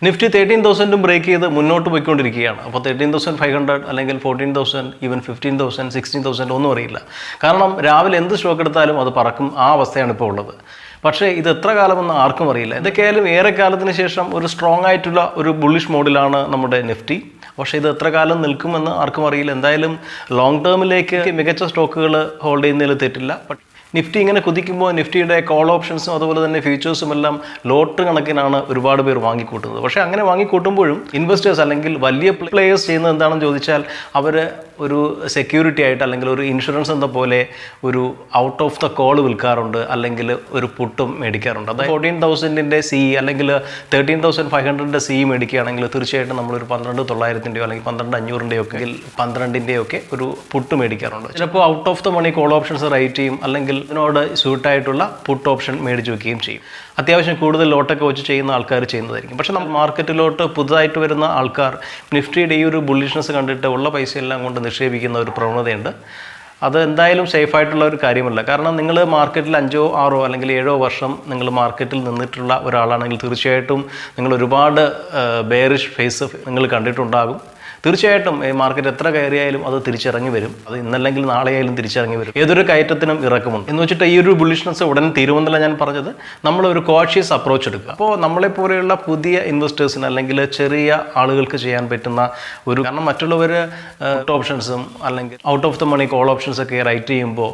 Nifty 13,000 break ചെയ്ത് മുന്നോട്ട് പോയിക്കൊണ്ടിരിക്കുകയാണ്. അപ്പോൾ 13,500 അല്ലെങ്കിൽ 14,000 ഈവൻ 15,000 16,000 ഒന്നും അറിയില്ല. കാരണം രാവിലെ എന്ത് സ്റ്റോക്ക് എടുത്താലും അത് പറക്കും. ആ അവസ്ഥയാണ് ഇപ്പോൾ ഉള്ളത്. പക്ഷേ ഇത് എത്ര കാലമെന്ന് ആർക്കും അറിയില്ല. എന്തൊക്കെയായാലും ഏറെ കാലത്തിന് ശേഷം ഒരു സ്ട്രോങ് ആയിട്ടുള്ള ഒരു ബുള്ളിഷ് മോഡിലാണ് നമ്മുടെ നിഫ്റ്റി. പക്ഷേ ഇത് എത്ര കാലം നിൽക്കുമെന്ന് ആർക്കും അറിയില്ല. എന്തായാലും ലോങ് ടേമിലേക്ക് മികച്ച സ്റ്റോക്കുകൾ ഹോൾഡ് ചെയ്യുന്നതിൽ തെറ്റില്ല. നിഫ്റ്റി ഇങ്ങനെ കുതിക്കുമ്പോൾ നിഫ്റ്റിയുടെ കോൾ ഓപ്ഷൻസും അതുപോലെ തന്നെ ഫ്യൂച്ചേഴ്സും എല്ലാം ലോട്ട് കണക്കിനാണ് ഒരുപാട് പേർ വാങ്ങിക്കൂട്ടുന്നത്. പക്ഷേ അങ്ങനെ വാങ്ങിക്കൂട്ടുമ്പോഴും ഇൻവെസ്റ്റേഴ്സ് അല്ലെങ്കിൽ വലിയ പ്ലേയേഴ്സ് ചെയ്യുന്നത് എന്താണെന്ന് ചോദിച്ചാൽ അവർ ഒരു സെക്യൂരിറ്റി ആയിട്ട് അല്ലെങ്കിൽ ഒരു ഇൻഷുറൻസ് എന്ന പോലെ ഒരു ഔട്ട് ഓഫ് ദ കോൾ വിൽക്കാറുണ്ട്, അല്ലെങ്കിൽ ഒരു പുട്ടും മേടിക്കാറുണ്ട്. അത് 14,000 സി അല്ലെങ്കിൽ 13,500 സി മേടിക്കുകയാണെങ്കിൽ തീർച്ചയായിട്ടും നമ്മളൊരു 12,900 അല്ലെങ്കിൽ 12,500 ഒക്കെ 12 ഒക്കെ ഒരു പുട്ട് മേടിക്കാറുണ്ട്. ചിലപ്പോൾ out of the money call options write ചെയ്യും, അല്ലെങ്കിൽ ഇതിനോട് സ്യൂട്ടായിട്ടുള്ള പുട്ട് ഓപ്ഷൻ മേടിച്ച് വയ്ക്കുകയും ചെയ്യും. അത്യാവശ്യം കൂടുതൽ ലോട്ടൊക്കെ വെച്ച് ചെയ്യുന്ന ആൾക്കാർ ചെയ്യുന്നതായിരിക്കും. പക്ഷേ നമ്മൾ മാർക്കറ്റിലോട്ട് പുതുതായിട്ട് വരുന്ന ആൾക്കാർ നിഫ്റ്റിയുടെ ഈ ഒരു ബുള്ളിഷ്നെസ് കണ്ടിട്ട് ഉള്ള പൈസയെല്ലാം കൊണ്ട് നിക്ഷേപിക്കുന്ന ഒരു പ്രവണതയുണ്ട്. അത് എന്തായാലും സേഫായിട്ടുള്ള ഒരു കാര്യമല്ല. കാരണം നിങ്ങൾ മാർക്കറ്റിൽ 5, 6 അല്ലെങ്കിൽ 7 വർഷം നിങ്ങൾ മാർക്കറ്റിൽ നിന്നിട്ടുള്ള ഒരാളാണെങ്കിൽ തീർച്ചയായിട്ടും നിങ്ങൾ ഒരുപാട് ബെയറിഷ് ഫേസ് നിങ്ങൾ കണ്ടിട്ടുണ്ടാകും. തീർച്ചയായിട്ടും മാർക്കറ്റ് എത്ര കയറിയായാലും അത് തിരിച്ചിറങ്ങി വരും. അത് ഇന്നല്ലെങ്കിൽ നാളെയായാലും തിരിച്ചിറങ്ങി വരും. ഏതൊരു കയറ്റത്തിനും ഇറക്കമുണ്ട് എന്ന് വെച്ചിട്ട് ഈ ഒരു ബുള്ളിഷ്നെസ് ഉടനെ തീരുമെന്നല്ല ഞാൻ പറഞ്ഞത്. നമ്മളൊരു കോഷ്യസ് അപ്രോച്ച് എടുക്കുക. അപ്പോൾ നമ്മളെപ്പോലെയുള്ള പുതിയ ഇൻവെസ്റ്റേഴ്സിന് അല്ലെങ്കിൽ ചെറിയ ആളുകൾക്ക് ചെയ്യാൻ പറ്റുന്ന ഒരു, കാരണം മറ്റുള്ളവർ ഓപ്ഷൻസും അല്ലെങ്കിൽ out of the money call options ഒക്കെ റൈറ്റ് ചെയ്യുമ്പോൾ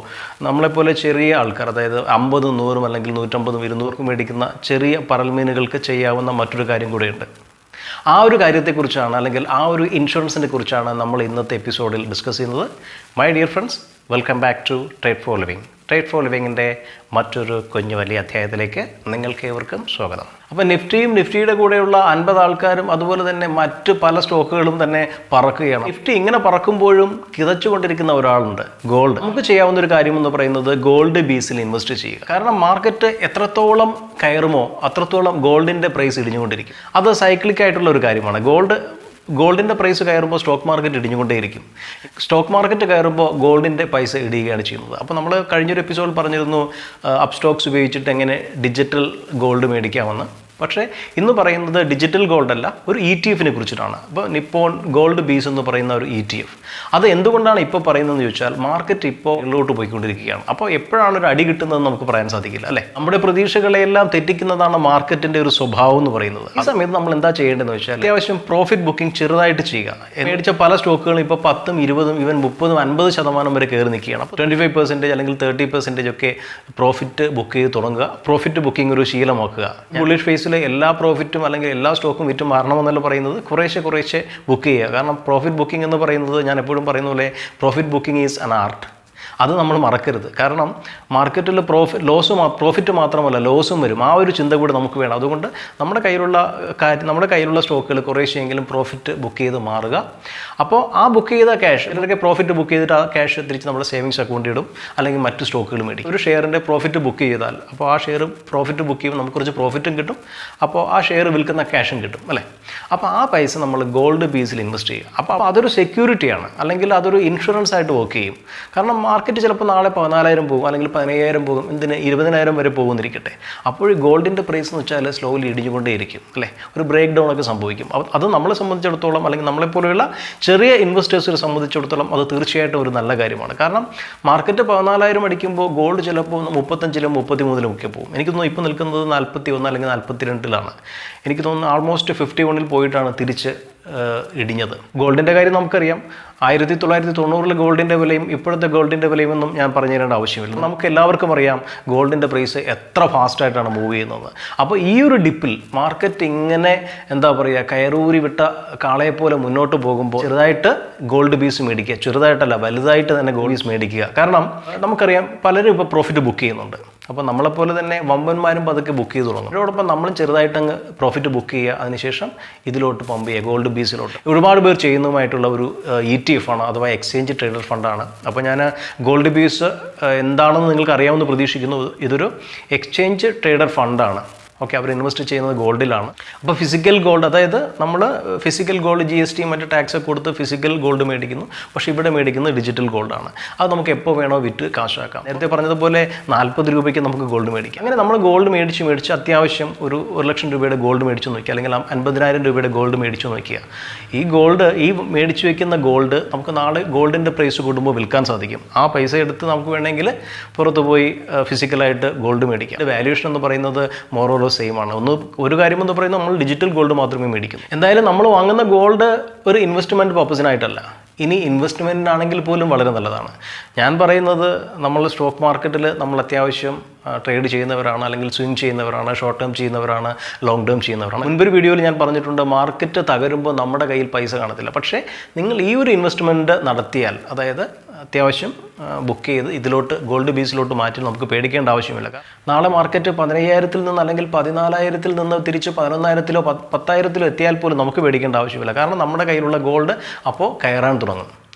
നമ്മളെപ്പോലെ ചെറിയ ആൾക്കാർ, അതായത് 50, 100 അല്ലെങ്കിൽ 150, 200 മേടിക്കുന്ന ചെറിയ പരൽമീനുകൾക്ക് ചെയ്യാവുന്ന മറ്റൊരു കാര്യം കൂടെയുണ്ട്. ആ ഒരു കാര്യത്തെക്കുറിച്ചാണ്, അല്ലെങ്കിൽ ആ ഒരു ഇൻഷുറൻസിനെ കുറിച്ചാണ് നമ്മൾ ഇന്നത്തെ എപ്പിസോഡിൽ ഡിസ്കസ് ചെയ്യുന്നത്. My dear friends, welcome back to trade for living. Trade for ലിവിങ്ങിൻ്റെ മറ്റൊരു കുഞ്ഞു വലിയ അധ്യായത്തിലേക്ക് നിങ്ങൾക്ക് ഏവർക്കും സ്വാഗതം. അപ്പോൾ നിഫ്റ്റിയും നിഫ്റ്റിയുടെ കൂടെയുള്ള 50 ആൾക്കാരും അതുപോലെ തന്നെ മറ്റ് പല സ്റ്റോക്കുകളും തന്നെ പറക്കുകയാണ്. നിഫ്റ്റി ഇങ്ങനെ പറക്കുമ്പോഴും കിതച്ചുകൊണ്ടിരിക്കുന്ന ഒരാളുണ്ട്, ഗോൾഡ്. നമുക്ക് ചെയ്യാവുന്ന ഒരു കാര്യം എന്ന് പറയുന്നത് ഗോൾഡ് ബീസിൽ ഇൻവെസ്റ്റ് ചെയ്യുക. കാരണം മാർക്കറ്റ് എത്രത്തോളം കയറുമോ അത്രത്തോളം ഗോൾഡിൻ്റെ പ്രൈസ് ഇടിഞ്ഞുകൊണ്ടിരിക്കും. അത് സൈക്ലിക് ആയിട്ടുള്ള ഒരു കാര്യമാണ്. ഗോൾഡിൻ്റെ പ്രൈസ് കയറുമ്പോൾ സ്റ്റോക്ക് മാർക്കറ്റ് ഇടിഞ്ഞുകൊണ്ടേയിരിക്കും. സ്റ്റോക്ക് മാർക്കറ്റ് കയറുമ്പോൾ ഗോൾഡിൻ്റെ പൈസ ഇടിയുകയാണ് ചെയ്യുന്നത്. അപ്പോൾ നമ്മൾ കഴിഞ്ഞൊരു എപ്പിസോഡിൽ പറഞ്ഞിരുന്നു അപ്പ് സ്റ്റോക്സ് ഉപയോഗിച്ചിട്ട് എങ്ങനെ ഡിജിറ്റൽ ഗോൾഡ് മേടിക്കാമെന്ന്. പക്ഷേ ഇന്ന് പറയുന്നത് ഡിജിറ്റൽ ഗോൾഡ് അല്ല, ഒരു ETF കുറിച്ചിട്ടാണ്. അപ്പോൾ നിപ്പോൺ ഗോൾഡ് ബീസ് എന്ന് പറയുന്ന ഒരു ETF. അത് എന്തുകൊണ്ടാണ് ഇപ്പോൾ പറയുന്നതെന്ന് ചോദിച്ചാൽ മാർക്കറ്റ് ഇപ്പോൾ ഉള്ളോട്ട് പോയിക്കൊണ്ടിരിക്കുകയാണ്. അപ്പോൾ എപ്പോഴാണ് ഒരു അടി കിട്ടുന്നതെന്ന് നമുക്ക് പറയാൻ സാധിക്കില്ല, അല്ലേ? നമ്മുടെ പ്രതീക്ഷകളെല്ലാം തെറ്റിക്കുന്നതാണ് മാർക്കറ്റിൻ്റെ ഒരു സ്വഭാവം എന്ന് പറയുന്നത്. ഈ സമയത്ത് നമ്മൾ എന്താ ചെയ്യേണ്ടതെന്ന് വെച്ചാൽ അത്യാവശ്യം പ്രോഫിറ്റ് ബുക്കിംഗ് ചെറുതായിട്ട് ചെയ്യുക. മേടിച്ച പല സ്റ്റോക്കുകളും ഇപ്പോൾ 10, 20, ഈവൻ 30, 50% വരെ കയറി നിൽക്കുകയാണ്. അപ്പോൾ 25% അല്ലെങ്കിൽ 30% ഒക്കെ പ്രോഫിറ്റ് ബുക്ക് ചെയ്ത് തുടങ്ങുക. പ്രോഫിറ്റ് ബുക്കിംഗ് ഒരു ശീലമാക്കുക. ബുള്ളിഷ് ഫേസിൽ എല്ലാ പ്രോഫിറ്റും അല്ലെങ്കിൽ എല്ലാ സ്റ്റോക്കും വിറ്റ് മാറണമെന്നല്ല പറയുന്നത്, കുറേശ്ശെ ബുക്ക് ചെയ്യുക. കാരണം പ്രോഫിറ്റ് ബുക്കിംഗ് എന്ന് പറയുന്നത് ഞാൻ എപ്പോഴും പറയുന്ന പോലെ profit booking is an art. അത് നമ്മൾ മറക്കരുത്. കാരണം മാർക്കറ്റിൽ പ്രോഫിറ്റ് മാത്രമല്ല ലോസും വരും. ആ ഒരു ചിന്ത കൂടി നമുക്ക് വേണം. അതുകൊണ്ട് നമ്മുടെ കയ്യിലുള്ള സ്റ്റോക്കുകൾ കുറേശ്ശെയെങ്കിലും പ്രോഫിറ്റ് ബുക്ക് ചെയ്ത് മാറുക. അപ്പോൾ ആ ബുക്ക് ചെയ്ത ക്യാഷ്, ഇതൊക്കെ പ്രോഫിറ്റ് ബുക്ക് ചെയ്തിട്ട് ആ ക്യാഷ് തിരിച്ച് നമ്മുടെ സേവിങ്സ് അക്കൗണ്ടിൽ ഇടും, അല്ലെങ്കിൽ മറ്റ് സ്റ്റോക്കുകൾ മേടിക്കും. ഒരു ഷെയറിൻ്റെ പ്രോഫിറ്റ് ബുക്ക് ചെയ്താൽ അപ്പോൾ ആ ഷെയർ പ്രോഫിറ്റ് ബുക്ക് ചെയ്യുമ്പോൾ നമുക്ക് കുറച്ച് പ്രോഫിറ്റും കിട്ടും, അപ്പോൾ ആ ഷെയർ വിൽക്കുന്ന ക്യാഷും കിട്ടും, അല്ലേ? അപ്പോൾ ആ പൈസ നമ്മൾ ഗോൾഡ് ബീസിൽ ഇൻവെസ്റ്റ് ചെയ്യും. അപ്പോൾ അതൊരു സെക്യൂരിറ്റിയാണ്, അല്ലെങ്കിൽ അതൊരു ഇൻഷുറൻസ് ആയിട്ട് വർക്ക് ചെയ്യും. കാരണം മാർക്കറ്റ് ചിലപ്പോൾ നാളെ 14,000 പോകും, അല്ലെങ്കിൽ 15,000 പോകും, 20,000 വരെ പോകുന്നിരിക്കട്ടെ. അപ്പോൾ ഈ ഗോൾഡിൻ്റെ പ്രൈസ് എന്ന് വെച്ചാൽ സ്ലോലി ഇടിഞ്ഞുകൊണ്ടേയിരിക്കും, അല്ലേ? ഒരു ബ്രേക്ക് ഡൗൺ ഒക്കെ സംഭവിക്കും. അത് നമ്മളെ സംബന്ധിച്ചിടത്തോളം, അല്ലെങ്കിൽ നമ്മളെപ്പോലെയുള്ള ചെറിയ ഇൻവെസ്റ്റേഴ്സിനെ സംബന്ധിച്ചിടത്തോളം അത് തീർച്ചയായിട്ടും ഒരു നല്ല കാര്യമാണ്. കാരണം മാർക്കറ്റ് 14,000 അടിക്കുമ്പോൾ ഗോൾഡ് ചിലപ്പോൾ 35,000, 33,000 ഒക്കെ പോകും. എനിക്ക് തോന്നുന്നു ഇപ്പോൾ നിൽക്കുന്നത് 41 അല്ലെങ്കിൽ 42-ലാണ്. എനിക്ക് തോന്നുന്നു ആൾമോസ്റ്റ് 51-ൽ പോയിട്ടാണ് തിരിച്ച് ഇടിഞ്ഞത്. ഗോൾഡിൻ്റെ കാര്യം നമുക്കറിയാം. 1990 ഗോൾഡിൻ്റെ വിലയും ഇപ്പോഴത്തെ ഗോൾഡിൻ്റെ വിലയുമൊന്നും ഞാൻ പറഞ്ഞു തരേണ്ട ആവശ്യമില്ല. നമുക്ക് എല്ലാവർക്കും അറിയാം ഗോൾഡിൻ്റെ പ്രൈസ് എത്ര ഫാസ്റ്റായിട്ടാണ് മൂവ് ചെയ്യുന്നത്. അപ്പോൾ ഈ ഒരു ഡിപ്പിൽ മാർക്കറ്റ് ഇങ്ങനെ കയറൂരി വിട്ട കാളയെപ്പോലെ മുന്നോട്ട് പോകുമ്പോൾ ചെറുതായിട്ട് ഗോൾഡ് ബീസ് മേടിക്കുക. ചെറുതായിട്ടല്ല, വലുതായിട്ട് തന്നെ ഗോൾഡ് ബീസ് മേടിക്കുക. കാരണം നമുക്കറിയാം പലരും ഇപ്പോൾ പ്രോഫിറ്റ് ബുക്ക് ചെയ്യുന്നുണ്ട്. അപ്പോൾ നമ്മളെപ്പോലെ തന്നെ വമ്പന്മാരും പതുക്കെ ബുക്ക് ചെയ്ത് തുടങ്ങും. അതോടൊപ്പം നമ്മളും ചെറുതായിട്ടങ്ങ് പ്രോഫിറ്റ് ബുക്ക് ചെയ്യുക, അതിനുശേഷം ഇതിലോട്ട് പമ്പ് ചെയ്യുക, ഗോൾഡ് ബീസിലോട്ട്. ഒരുപാട് പേർ ചെയ്യുന്നതുമായിട്ടുള്ള ഒരു ETF ആണ്, അഥവാ എക്സ്ചേഞ്ച് ട്രേഡർ ഫണ്ടാണ്. അപ്പോൾ ഞാൻ ഗോൾഡ് ബീസ് എന്താണെന്ന് നിങ്ങൾക്ക് അറിയാമെന്ന് പ്രതീക്ഷിക്കുന്നു. ഇതൊരു എക്സ്ചേഞ്ച് ട്രേഡർ ഫണ്ടാണ്. ഓക്കെ, അവർ ഇൻവെസ്റ്റ് ചെയ്യുന്നത് ഗോൾഡിലാണ്. അപ്പോൾ ഫിസിക്കൽ ഗോൾഡ്, അതായത് നമ്മൾ ഫിസിക്കൽ ഗോൾഡ് GST മറ്റ് ടാക്സ് ഒക്കെ കൊടുത്ത് ഫിസിക്കൽ ഗോൾഡ് മേടിക്കുന്നു. പക്ഷേ ഇവിടെ മേടിക്കുന്നത് ഡിജിറ്റൽ ഗോൾഡാണ്. അത് നമുക്ക് എപ്പോൾ വേണോ വിറ്റ് കാശാക്കാം. നേരത്തെ പറഞ്ഞതുപോലെ 40 രൂപയ്ക്ക് നമുക്ക് ഗോൾഡ് മേടിക്കാം. അങ്ങനെ നമ്മൾ ഗോൾഡ് മേടിച്ച് അത്യാവശ്യം ഒരു 1 ലക്ഷം രൂപയുടെ ഗോൾഡ് മേടിച്ചു നോക്കുക, അല്ലെങ്കിൽ 50,000 രൂപയുടെ ഗോൾഡ് മേടിച്ചു നോക്കുക. ഈ മേടിച്ചു വയ്ക്കുന്ന ഗോൾഡ് നമുക്ക് നാളെ ഗോൾഡിൻ്റെ പ്രൈസ് കൂടുമ്പോൾ വിൽക്കാൻ സാധിക്കും. ആ പൈസ എടുത്ത് നമുക്ക് വേണമെങ്കിൽ പുറത്ത് പോയി ഫിസിക്കലായിട്ട് ഗോൾഡ് മേടിക്കാം. വാല്യൂഷൻ എന്ന് പറയുന്നത് മോറോറോ സെയിം ആണ്. ഒരു കാര്യം എന്ന് പറയുന്നത് നമ്മൾ ഡിജിറ്റൽ ഗോൾഡ് മാത്രമേ മേടിക്കുന്നു. എന്തായാലും നമ്മൾ വാങ്ങുന്ന ഗോൾഡ് ഒരു ഇൻവെസ്റ്റ്മെൻറ്റ് പർപ്പസിനായിട്ടല്ല. ഇനി ഇൻവെസ്റ്റ്മെൻറ്റിനാണെങ്കിൽ പോലും വളരെ നല്ലതാണ്. ഞാൻ പറയുന്നത്, നമ്മൾ സ്റ്റോക്ക് മാർക്കറ്റിൽ നമ്മൾ അത്യാവശ്യം ട്രേഡ് ചെയ്യുന്നവരാണ്, അല്ലെങ്കിൽ സ്വിങ് ചെയ്യുന്നവരാണ്, ഷോർട്ട് ടേം ചെയ്യുന്നവരാണ്, ലോങ് ടേം ചെയ്യുന്നവരാണ്. മുൻപൊരു വീഡിയോയിൽ ഞാൻ പറഞ്ഞിട്ടുണ്ട്, മാർക്കറ്റ് തകരുമ്പോൾ നമ്മുടെ കയ്യിൽ പൈസ കാണത്തില്ല. പക്ഷേ നിങ്ങൾ ഈ ഒരു ഇൻവെസ്റ്റ്മെൻറ്റ് നടത്തിയാൽ, അതായത് അത്യാവശ്യം ബുക്ക് ചെയ്ത് ഇതിലോട്ട് ഗോൾഡ് ബേസിലോട്ട് മാറ്റി നമുക്ക് പേടിക്കേണ്ട ആവശ്യമില്ല. നാളെ മാർക്കറ്റ് 15,000-ൽ നിന്ന് അല്ലെങ്കിൽ 14,000-ൽ നിന്ന് തിരിച്ച് 11,000-ലോ 10,000-ലോ എത്തിയാൽ പോലും നമുക്ക് പേടിക്കേണ്ട ആവശ്യമില്ല. കാരണം നമ്മുടെ കയ്യിലുള്ള ഗോൾഡ് അപ്പോൾ കയറാൻ തുടങ്ങും.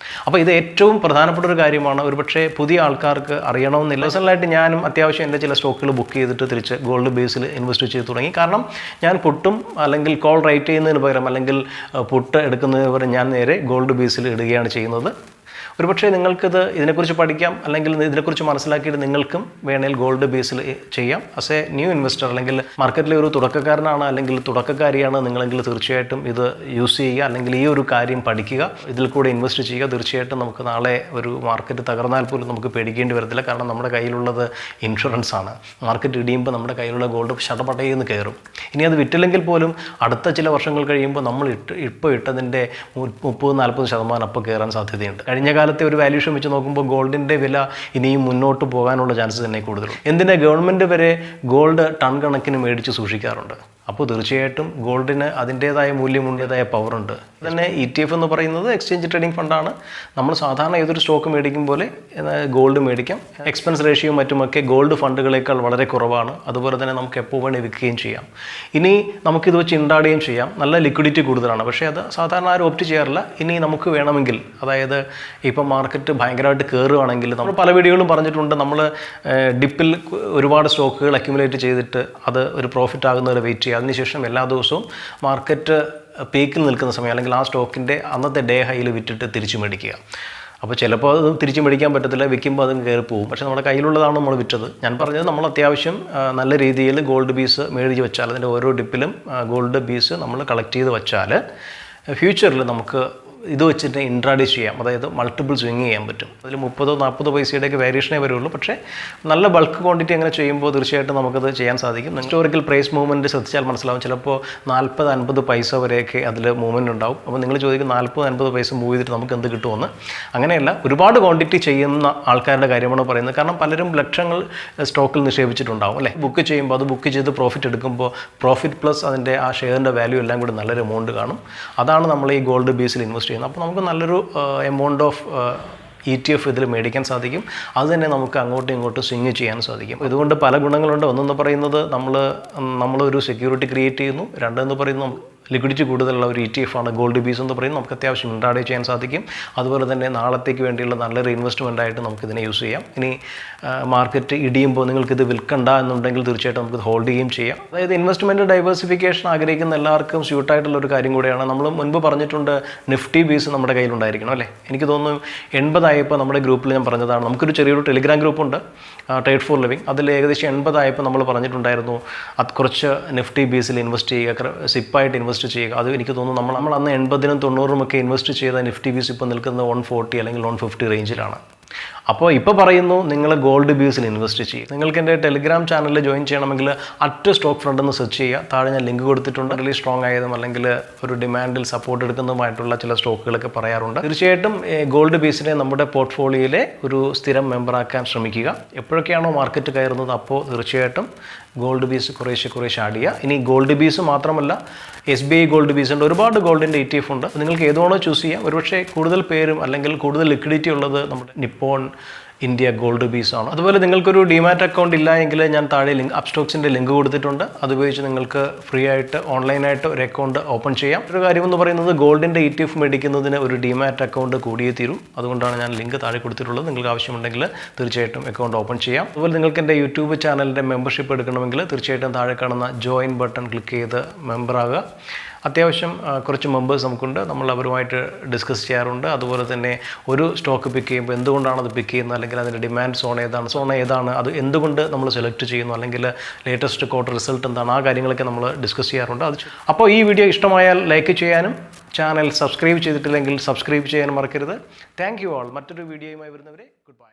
അപ്പോൾ ഇത് ഏറ്റവും പ്രധാനപ്പെട്ട ഒരു കാര്യമാണ്. ഒരുപക്ഷെ പുതിയ ആൾക്കാർക്ക് അറിയണമെന്നില്ല. പേഴ്സണലായിട്ട് ഞാനും അത്യാവശ്യം എൻ്റെ ചില സ്റ്റോക്കുകൾ ബുക്ക് ചെയ്തിട്ട് തിരിച്ച് ഗോൾഡ് ബേസിൽ ഇൻവെസ്റ്റ് ചെയ്ത് തുടങ്ങി. കാരണം ഞാൻ പുട്ടും അല്ലെങ്കിൽ കോൾ റൈറ്റ് ചെയ്യുന്നതിന് പകരം, അല്ലെങ്കിൽ പുട്ട് എടുക്കുന്നതിന് പകരം ഞാൻ നേരെ ഗോൾഡ് ബേസിൽ ഇടുകയാണ് ചെയ്യുന്നത്. ഒരുപക്ഷെ നിങ്ങൾക്കിത് ഇതിനെക്കുറിച്ച് പഠിക്കാം, അല്ലെങ്കിൽ ഇതിനെക്കുറിച്ച് മനസ്സിലാക്കിയിട്ട് നിങ്ങൾക്കും വേണേൽ ഗോൾഡ് ബേസിൽ ചെയ്യാം. ആസ് എ ന്യൂ ഇൻവെസ്റ്റർ, അല്ലെങ്കിൽ മാർക്കറ്റിലെ ഒരു തുടക്കക്കാരനാണ് അല്ലെങ്കിൽ തുടക്കക്കാരിയാണ് നിങ്ങളെങ്കിൽ തീർച്ചയായിട്ടും ഇത് യൂസ് ചെയ്യുക, അല്ലെങ്കിൽ ഈ ഒരു കാര്യം പഠിക്കുക, ഇതിൽ കൂടെ ഇൻവെസ്റ്റ് ചെയ്യുക. തീർച്ചയായിട്ടും നമുക്ക് നാളെ ഒരു മാർക്കറ്റ് തകർന്നാൽ പോലും നമുക്ക് പേടിക്കേണ്ടി വരത്തില്ല. കാരണം നമ്മുടെ കയ്യിലുള്ളത് ഇൻഷുറൻസ് ആണ്. മാർക്കറ്റ് ഇടിയുമ്പോൾ നമ്മുടെ കയ്യിലുള്ള ഗോൾഡ് ഷടപടയെന്ന് കയറും. ഇനി അത് വിറ്റില്ലെങ്കിൽ പോലും അടുത്ത ചില വർഷങ്ങൾ കഴിയുമ്പോൾ നമ്മൾ ഇപ്പോൾ ഇട്ടതിൻ്റെ 30-40% അപ്പോൾ കയറാൻ സാധ്യതയുണ്ട്. കഴിഞ്ഞ കാലത്തെ ഒരു വാല്യൂഷൻ വെച്ച് നോക്കുമ്പോൾ ഗോൾഡിൻ്റെ വില ഇനിയും മുന്നോട്ട് പോകാനുള്ള ചാൻസ് തന്നെ കൂടുതലുണ്ട്. എന്തിനാ ഗവൺമെൻറ് വരെ ഗോൾഡ് ടൺ കണക്കിന് മേടിച്ച് സൂക്ഷിക്കാറുണ്ട്. അപ്പോൾ തീർച്ചയായിട്ടും ഗോൾഡിന് അതിൻ്റേതായ മൂല്യമുണ്ട്, അതിൻ്റേതായ പവറുണ്ട്. തന്നെ ETF എന്ന് പറയുന്നത് എക്സ്ചേഞ്ച് ട്രേഡിംഗ് ഫണ്ടാണ്. നമ്മൾ സാധാരണ ഏതൊരു സ്റ്റോക്ക് മേടിക്കും പോലെ ഗോൾഡ് മേടിക്കാം. എക്സ്പെൻസ് റേഷ്യോ മറ്റുമൊക്കെ ഗോൾഡ് ഫണ്ടുകളേക്കാൾ വളരെ കുറവാണ്. അതുപോലെ തന്നെ നമുക്ക് എപ്പോൾ വേണേൽ വിൽക്കുകയും ചെയ്യാം. ഇനി നമുക്കിത് വെച്ച് ഇൻട്രാഡേയും ചെയ്യാം. നല്ല ലിക്വിഡിറ്റി കൂടുതലാണ്. പക്ഷേ അത് സാധാരണ ആരും ഓപ്റ്റ് ചെയ്യാറില്ല. ഇനി നമുക്ക് വേണമെങ്കിൽ, അതായത് ഇപ്പം മാർക്കറ്റ് ഭയങ്കരമായിട്ട് കയറുകയാണെങ്കിൽ, നമ്മൾ പല വീഡിയോകളും പറഞ്ഞിട്ടുണ്ട്, നമ്മൾ ഡിപ്പിൽ ഒരുപാട് സ്റ്റോക്കുകൾ അക്യുമുലേറ്റ് ചെയ്തിട്ട് അത് ഒരു പ്രോഫിറ്റ് ആകുന്നവരെ വെയിറ്റ് ചെയ്യുക. അതിനുശേഷം എല്ലാ ദിവസവും മാർക്കറ്റ് പീക്കിൽ നിൽക്കുന്ന സമയം, അല്ലെങ്കിൽ ആ സ്റ്റോക്കിൻ്റെ അന്നത്തെ ഡേ ഹൈയിൽ വിറ്റിട്ട് തിരിച്ചു മേടിക്കുക. അപ്പോൾ ചിലപ്പോൾ അത് തിരിച്ചു മേടിക്കാൻ പറ്റത്തില്ല, വിൽക്കുമ്പോൾ അതും കയറി പോകും. പക്ഷേ നമ്മുടെ കയ്യിലുള്ളതാണ് നമ്മൾ വിറ്റത്. ഞാൻ പറഞ്ഞത്, നമ്മൾ അത്യാവശ്യം നല്ല രീതിയിൽ ഗോൾഡ് പീസ് മേടിച്ച് വെച്ചാൽ, അതിൻ്റെ ഓരോ ഡിപ്പിലും ഗോൾഡ് പീസ് നമ്മൾ കളക്ട് ചെയ്ത് വെച്ചാൽ ഫ്യൂച്ചറിൽ നമുക്ക് ഇത് വെച്ചിട്ട് ഇൻട്രാഡേ ചെയ്യാം. അതായത് മൾട്ടിപ്പിൾ സ്വിങ് ചെയ്യാൻ പറ്റും. അതിൽ 30-40 പൈസയുടെയൊക്കെ വേരിയേഷനേ വരുള്ളൂ. പക്ഷേ നല്ല ബൾക്ക് ക്വാണ്ടിറ്റി അങ്ങനെ ചെയ്യുമ്പോൾ തീർച്ചയായിട്ടും നമുക്കത് ചെയ്യാൻ സാധിക്കും. ഹിസ്റ്റോറിക്കൽ പ്രൈസ് മൂവ്മെൻറ്റ് ശ്രദ്ധിച്ചാൽ മനസ്സിലാവും. ചിലപ്പോൾ 40-50 പൈസ വരെയൊക്കെ അതിൽ മൂവ്മെൻറ്റ് ഉണ്ടാവും. അപ്പോൾ നിങ്ങൾ ചോദിക്കും 40-50 പൈസ മൂവ് ചെയ്തിട്ട് നമുക്ക് എന്ത് കിട്ടുമെന്ന്. അങ്ങനെയല്ല, ഒരുപാട് ക്വാണ്ടിറ്റി ചെയ്യുന്ന ആൾക്കാരുടെ കാര്യമാണ് പറയുന്നത്. കാരണം പലരും ലക്ഷങ്ങൾ സ്റ്റോക്കിൽ നിക്ഷേപിച്ചിട്ടുണ്ടാവും അല്ലേ. ബുക്ക് ചെയ്യുമ്പോൾ അത് ബുക്ക് ചെയ്ത് പ്രോഫിറ്റ് എടുക്കുമ്പോൾ പ്രോഫിറ്റ് പ്ലസ് അതിൻ്റെ ആ ഷെയറിൻ്റെ വാല്യൂ എല്ലാം കൂടി നല്ലൊരു എമൗണ്ട് കാണും. അതാണ് നമ്മൾ ഈ ഗോൾഡ് ബേസിൽ ഇൻവെസ്റ്റ് ചെയ്യുന്നത്. അപ്പോൾ നമുക്ക് നല്ലൊരു എമൗണ്ട് ഓഫ് ETF ഇതിൽ മേടിക്കാൻ സാധിക്കും. അത് തന്നെ നമുക്ക് അങ്ങോട്ടും ഇങ്ങോട്ടും സ്വിങ് ചെയ്യാൻ സാധിക്കും. ഇതുകൊണ്ട് പല ഗുണങ്ങളുണ്ട്. ഒന്നെന്ന് പറയുന്നത് നമ്മളൊരു സെക്യൂരിറ്റി ക്രിയേറ്റ് ചെയ്യുന്നു. രണ്ടെന്ന് പറയുന്നത് ലിക്വിഡിറ്റി കൂടുതലുള്ള ഒരു ETF ആണ് ഗോൾഡ് ബീസ് എന്ന് പറയുന്നത്. നമുക്ക് അത്യാവശ്യം ഇൻട്രാഡേ ചെയ്യാൻ സാധിക്കും. അതുപോലെ തന്നെ നാളത്തേക്ക് വേണ്ടിയുള്ള നല്ലൊരു ഇൻവെസ്റ്റ്മെൻ്റ് ആയിട്ട് നമുക്കിതിനെ യൂസ് ചെയ്യാം. ഇനി മാർക്കറ്റ് ഇടിയുമ്പോൾ നിങ്ങൾക്കിത് വിൽക്കണ്ട എന്നുണ്ടെങ്കിൽ തീർച്ചയായിട്ടും നമുക്കിത് ഹോൾഡ് ചെയ്യുകയും ചെയ്യാം. അതായത് ഇൻവെസ്റ്റ്മെൻറ്റ് ഡൈവേഴ്സിഫിക്കേഷൻ ആഗ്രഹിക്കുന്ന എല്ലാവർക്കും സ്യൂട്ടായിട്ടുള്ള ഒരു കാര്യം കൂടിയാണ്. നമ്മൾ മുൻപ് പറഞ്ഞിട്ടുണ്ട്, നിഫ്റ്റി ബീസ് നമ്മുടെ കയ്യിലുണ്ടായിരിക്കണം അല്ലേ. എനിക്ക് തോന്നുന്നു 80 ആയപ്പോൾ നമ്മുടെ ഗ്രൂപ്പിൽ ഞാൻ പറഞ്ഞതാണ്. നമുക്കൊരു ചെറിയൊരു ടെലിഗ്രാം ഗ്രൂപ്പുണ്ട്, trade4living. അതിൽ ഏകദേശം 80 ആയപ്പോൾ നമ്മൾ പറഞ്ഞിട്ടുണ്ടായിരുന്നു, അത് കുറച്ച് നിഫ്റ്റി ബീസിൽ ഇൻവെസ്റ്റ് ചെയ്യുക, സിപ്പായിട്ട് ഇൻവെസ്റ്റ് ചെയ്യുക. അത് എനിക്ക് തോന്നുന്നു നമ്മൾ അന്ന് 80-നും 90-നും ഒക്കെ ഇൻവെസ്റ്റ് ചെയ്ത നിഫ്റ്റി ബീസ് ഇപ്പോൾ നിൽക്കുന്നത് 140 അല്ലെങ്കിൽ 150 റേഞ്ചിലാണ്. അപ്പോൾ ഇപ്പോൾ പറയുന്നു, നിങ്ങൾ ഗോൾഡ് ബീസിൽ ഇൻവെസ്റ്റ് ചെയ്യും. നിങ്ങൾക്ക് എൻ്റെ ടെലിഗ്രാം ചാനലിൽ ജോയിൻ ചെയ്യണമെങ്കിൽ സ്റ്റോക്ക് ഫ്രണ്ട് എന്ന് സെർച്ച് ചെയ്യുക. താഴെ ഞാൻ ലിങ്ക് കൊടുത്തിട്ടുണ്ട്. റിലീ സ്ട്രോങ് ആയതും അല്ലെങ്കിൽ ഒരു ഡിമാൻഡിൽ സപ്പോർട്ട് എടുക്കുന്നതുമായിട്ടുള്ള ചില സ്റ്റോക്കുകളൊക്കെ പറയാറുണ്ട്. തീർച്ചയായിട്ടും ഗോൾഡ് ബീസിനെ നമ്മുടെ പോർട്ട്ഫോളിയോയിലെ ഒരു സ്ഥിരം മെമ്പറാക്കാൻ ശ്രമിക്കുക. എപ്പോഴൊക്കെയാണോ മാർക്കറ്റ് കയറുന്നത് അപ്പോൾ തീർച്ചയായിട്ടും ഗോൾഡ് ബീസ് കുറേശ്ശെ ആഡ് ചെയ്യുക. ഇനി ഗോൾഡ് ബീസ് മാത്രമല്ല, SBI ഗോൾഡ് ബീസ് ഉണ്ട്, ഒരുപാട് ഗോൾഡിൻ്റെ ETF ഉണ്ട്. നിങ്ങൾക്ക് ഏതാണോ ചൂസ് ചെയ്യാം. ഒരുപക്ഷെ കൂടുതൽ പേരും അല്ലെങ്കിൽ കൂടുതൽ ലിക്വിഡിറ്റി ഉള്ളത് നമ്മുടെ നിപ്പോൺ ഇന്ത്യ ഗോൾഡ് ബീസ് ആണ്. അതുപോലെ നിങ്ങൾക്കൊരു ഡിമാറ്റ് അക്കൗണ്ട് ഇല്ല എങ്കിൽ ഞാൻ താഴെ അപ്സ്റ്റോക്സിൻ്റെ ലിങ്ക് കൊടുത്തിട്ടുണ്ട്. അതുപയോഗിച്ച് നിങ്ങൾക്ക് ഫ്രീ ആയിട്ട് ഓൺലൈനായിട്ട് ഒരു അക്കൗണ്ട് ഓപ്പൺ ചെയ്യാം. ഒരു കാര്യമെന്ന് പറയുന്നത് ഗോൾഡിൻ്റെ ETF മേടിക്കുന്നതിന് ഒരു ഡിമാറ്റ് അക്കൗണ്ട് കൂടിയേ തീരൂ. അതുകൊണ്ടാണ് ഞാൻ ലിങ്ക് താഴെ കൊടുത്തിട്ടുള്ളത്. നിങ്ങൾക്ക് ആവശ്യമുണ്ടെങ്കിൽ തീർച്ചയായിട്ടും അക്കൗണ്ട് ഓപ്പൺ ചെയ്യാം. അതുപോലെ നിങ്ങൾക്ക് എൻ്റെ യൂട്യൂബ് ചാനലിൻ്റെ മെമ്പർഷിപ്പ് എടുക്കണമെങ്കിൽ തീർച്ചയായിട്ടും താഴെ കാണുന്ന ജോയിൻ ബട്ടൺ ക്ലിക്ക് ചെയ്ത് മെമ്പറാകുക. അത്യാവശ്യം കുറച്ച് മെമ്പേഴ്സ് നമുക്കുണ്ട്. നമ്മൾ അവരുമായിട്ട് ഡിസ്കസ് ചെയ്യാറുണ്ട്. അതുപോലെ തന്നെ ഒരു സ്റ്റോക്ക് പിക്ക് ചെയ്യുമ്പോൾ എന്തുകൊണ്ടാണ് അത് പിക്ക് ചെയ്യുന്നത്, അല്ലെങ്കിൽ അതിൻ്റെ ഡിമാൻഡ് സോൺ ഏതാണ്, അത് എന്തുകൊണ്ട് നമ്മൾ സെലക്ട് ചെയ്യുന്നു, അല്ലെങ്കിൽ ലേറ്റസ്റ്റ് ക്വാർട്ടർ റിസൾട്ട് എന്താണ്, ആ കാര്യങ്ങളൊക്കെ നമ്മൾ ഡിസ്കസ് ചെയ്യാറുണ്ട്. അപ്പോൾ ഈ വീഡിയോ ഇഷ്ടമായാൽ ലൈക്ക് ചെയ്യാനും ചാനൽ സബ്സ്ക്രൈബ് ചെയ്തിട്ടില്ലെങ്കിൽ സബ്സ്ക്രൈബ് ചെയ്യാനും മറക്കരുത്. Thank you all. മറ്റൊരു വീഡിയോയുമായി വരുന്നവരെ ഗുഡ് ബൈ.